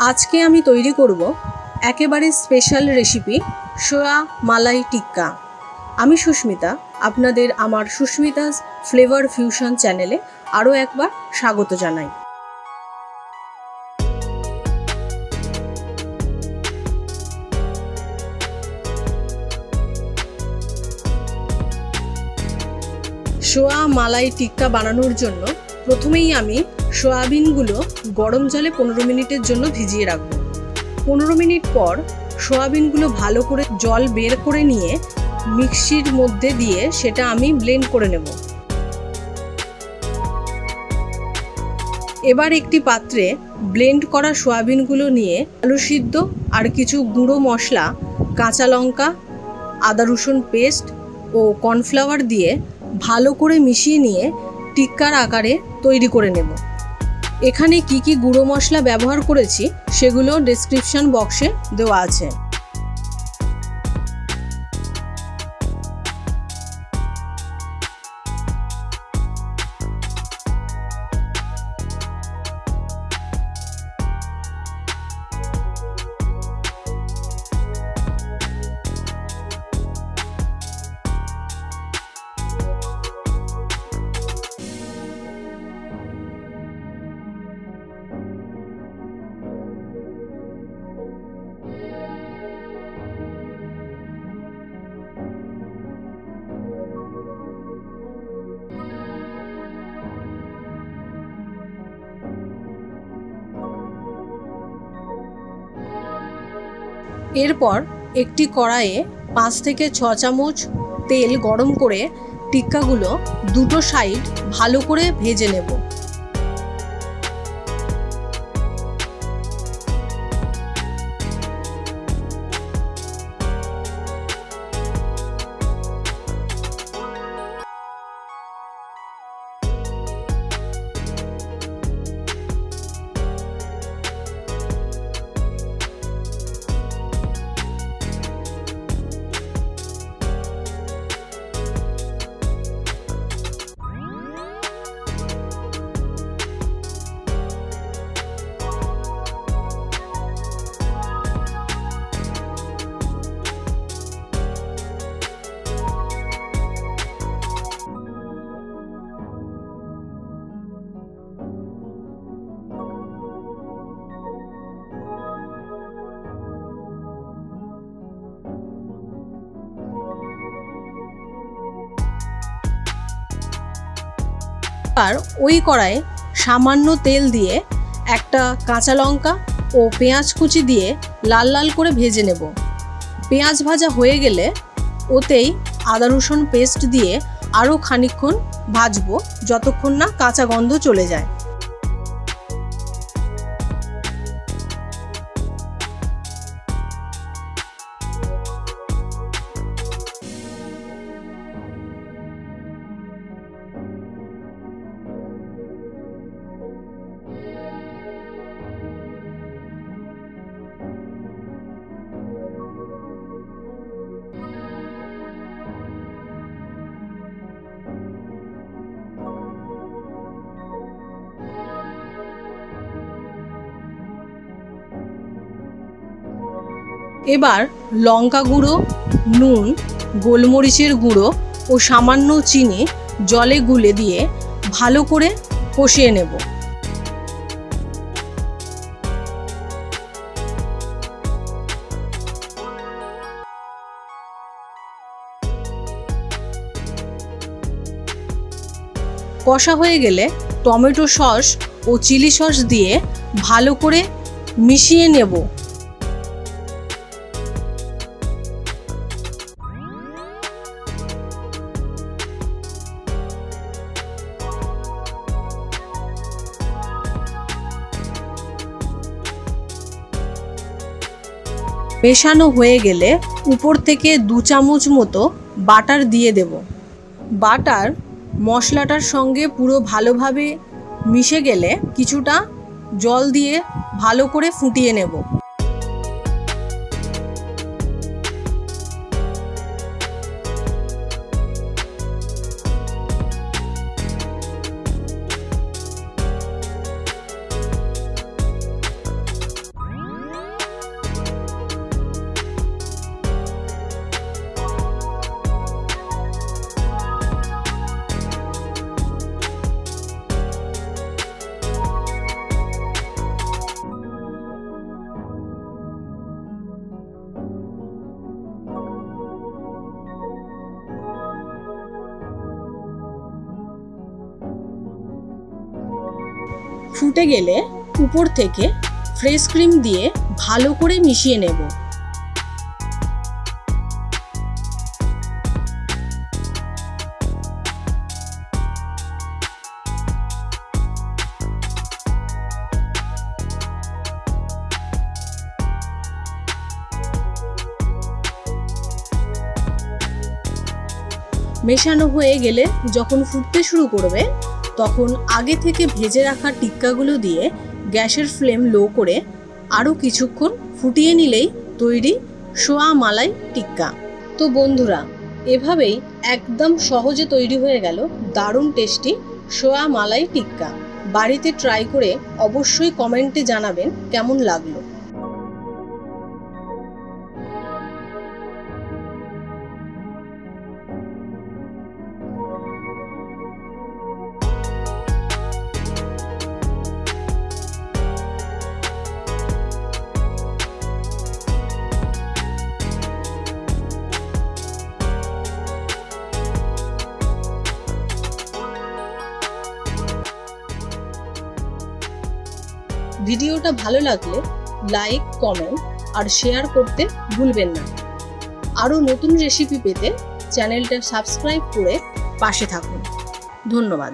আজকে আমি তৈরি করব একেবারে স্পেশাল রেসিপি সোয়া মালাই টিক্কা। আমি সুস্মিতা, আপনাদের আমার সুস্মিতাস ফ্লেভার ফিউশন চ্যানেলে আরও একবার স্বাগত জানাই। সোয়া মালাই টিক্কা বানানোর জন্য প্রথমেই আমি সয়াবিনগুলো গরম জলে 15 মিনিটের জন্য ভিজিয়ে রাখবো। 15 মিনিট পর সয়াবিনগুলো ভালো করে জল বের করে নিয়ে মিক্সির মধ্যে দিয়ে সেটা আমি ব্লেন্ড করে নেব। এবার একটি পাত্রে ব্লেন্ড করা সয়াবিনগুলো নিয়ে আলু সিদ্ধ আর কিছু গুঁড়ো মশলা, কাঁচা লঙ্কা, আদা রসুন পেস্ট ও কর্নফ্লাওয়ার দিয়ে ভালো করে মিশিয়ে নিয়ে টিক্কার আকারে তৈরি করে নেব। এখানে কি কি গুঁড়ো মশলা ব্যবহার করেছি সেগুলো ডেসক্রিপশন বক্সে দেওয়া আছে। এরপর একটি কড়াইয়ে 5 থেকে 6 চামচ তেল গরম করে টিক্কাগুলো দুটো সাইড ভালো করে ভেজে নেব। আর ওই কড়াইয়ে সামান্য তেল দিয়ে একটা কাঁচা লঙ্কা ও পেঁয়াজ কুচি দিয়ে লাল লাল করে ভেজে নেব। পেঁয়াজ ভাজা হয়ে গেলে ওতেই আদা রসুন পেস্ট দিয়ে আরও খানিকক্ষণ ভাজবো, যতক্ষণ না কাঁচা গন্ধ চলে যায়। এবার লঙ্কা গুঁড়ো, নুন, গোলমরিচের গুঁড়ো ও সামান্য চিনি জলে গুলে দিয়ে ভালো করে কষিয়ে নেব। কষা হয়ে গেলে টমেটো সস ও চিলি সস দিয়ে ভালো করে মিশিয়ে নেব। মেশানো হয়ে গেলে উপর থেকে 2 চামচ মতো বাটার দিয়ে দেব। বাটার মশলাটার সঙ্গে পুরো ভালোভাবে মিশে গেলে কিছুটা জল দিয়ে ভালো করে ফুটিয়ে নেব। ফুটে গেলে উপর থেকে ফ্রেশ ক্রিম দিয়ে ভালো করে মিশিয়ে নেব। মেশানো হয়ে গেলে যখন ফুটতে শুরু করবে তখন আগে থেকে ভেজে রাখা টিক্কাগুলো দিয়ে গ্যাসের ফ্লেম লো করে আরও কিছুক্ষণ ফুটিয়ে নিলেই তৈরি সোয়া মালাই টিক্কা। তো বন্ধুরা, এভাবেই একদম সহজে তৈরি হয়ে গেল দারুণ টেস্টি সোয়া মালাই টিক্কা। বাড়িতে ট্রাই করে অবশ্যই কমেন্টে জানাবেন কেমন লাগলো। ভিডিওটা ভালো লাগলে লাইক, কমেন্ট আর শেয়ার করতে ভুলবেন না। আরও নতুন রেসিপি পেতে চ্যানেলটা সাবস্ক্রাইব করে পাশে থাকুন। ধন্যবাদ।